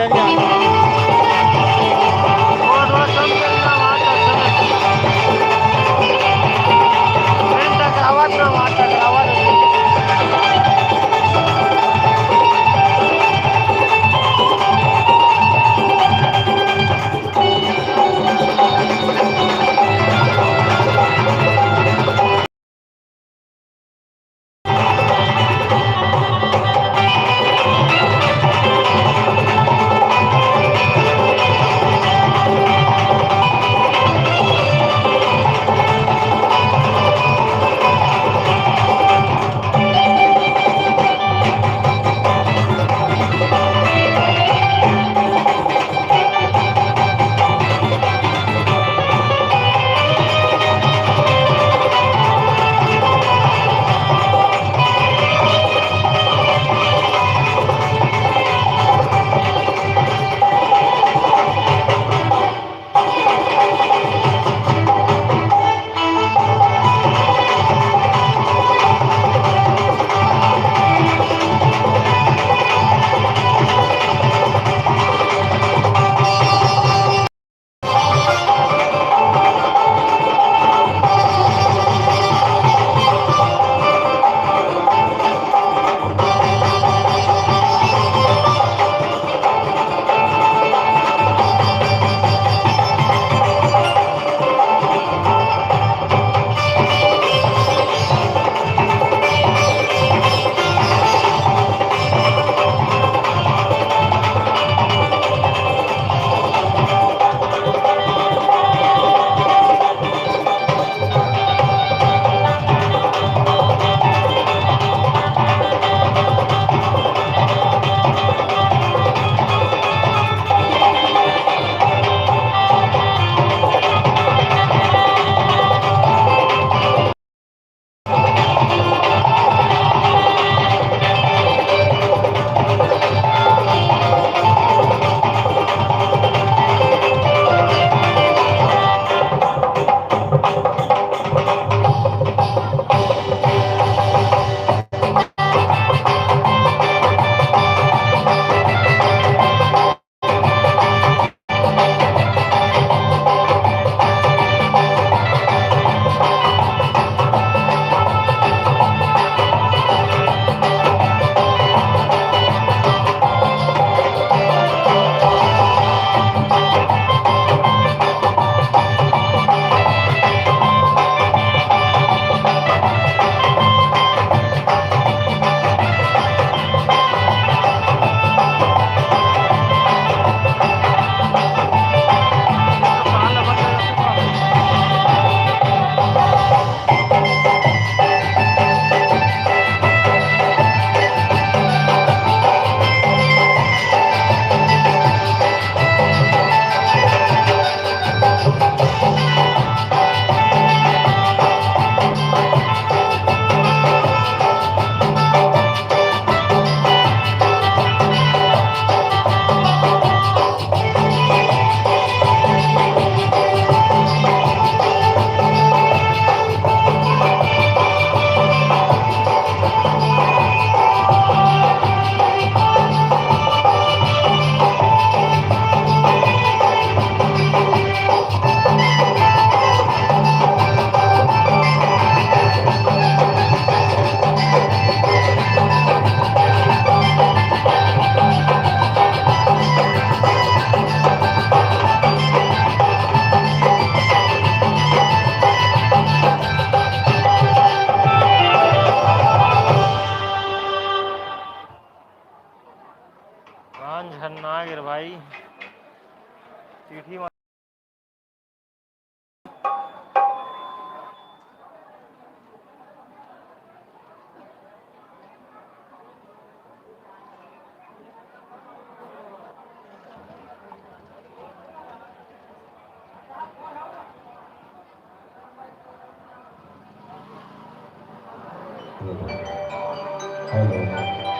Hello.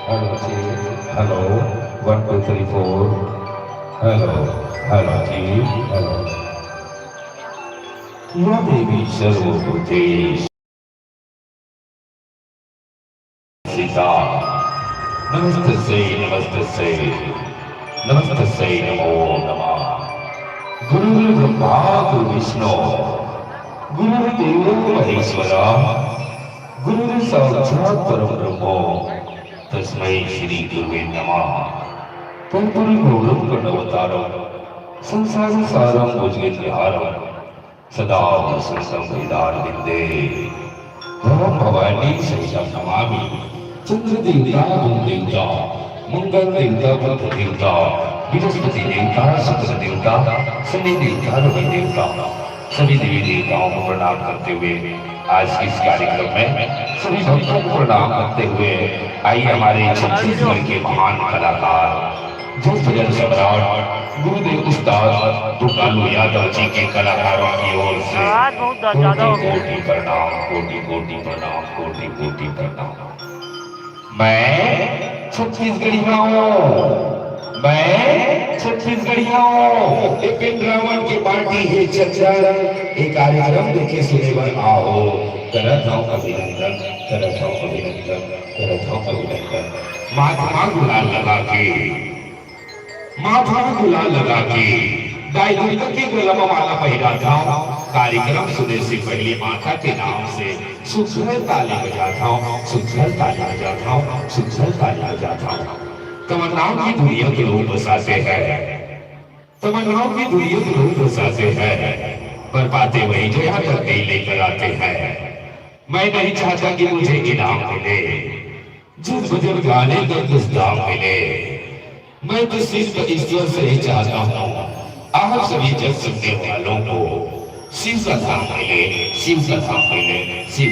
Hello, check. Hello. 1, 2, 3, 4. Hello. Hello, check. Hello. या देवी सर्वभूते सीता नमस्ते नमस्ते नमस्तस्यै नमो नमः। गुरुर्ब्रह्मा गुरुर्विष्णु गुरुर्देवो महेश्वरा गुरुर्साक्षात् परं ब्रह्म तस्मै श्री गुरुवे नमः। तत्पुरुषगौरं प्रणवतारं संसारसारं भुजगेन्द्रहारं सदा वसन्तं हृदयारविन्दे भवं भवानी सहितं नमामि। चंद्रदेवता धूमदेवता मंगलदेवता बुधदेवता बृहस्पति देवता शुक्र देवता शनि देवता रवि देवता सभी देवी देवताओं को प्रणाम करते हुए आज इस कार्यक्रम में सभी भक्तों को प्रणाम करते हुए आइए हमारे छत्तीसगढ़ के महान कलाकार जो भजन सम्राट गुरुदेव उस्ताद दुकालू यादव जी के कलाकारों की ओर से कोटि प्रणाम कोटि कोटि प्रणाम कोटि कोटि प्रणाम। मैं छत्तीसगढ़िया हूँ, मैं छत्तीसगढ़िया हूँ। एक रावण की पार्टी है चर्चा एक कार्यक्रम देखे सुने पर आओ करत हूँ अभिनंदन करत हूँ अभिनंदन करत हूँ अभिनंदन। माथा गुलाल लगा के माथा गुलाल लगा के गाय दुर्गा के गुलाम माला पहना था। कार्यक्रम सुनने से पहले माता के नाम से सुखर ताली बजाता हूँ सुखर ताली बजाता हूँ सुखर ताली बजाता हूँ। तमन्नाओं की दुनिया के लोग बसाते हैं तमन्नाओं की दुनिया के लोग बसाते हैं पर बातें वही जो यहाँ तक नहीं लेकर आते हैं। मैं नहीं चाहता कि मुझे इनाम मिले जिस भजन गाने का कुछ दाम मिले। मैं तो सिर्फ ईश्वर से ही चाहता हूँ आप सभी जग सुनने वालों को शिव का धाम मिले शिव का धाम मिले शिव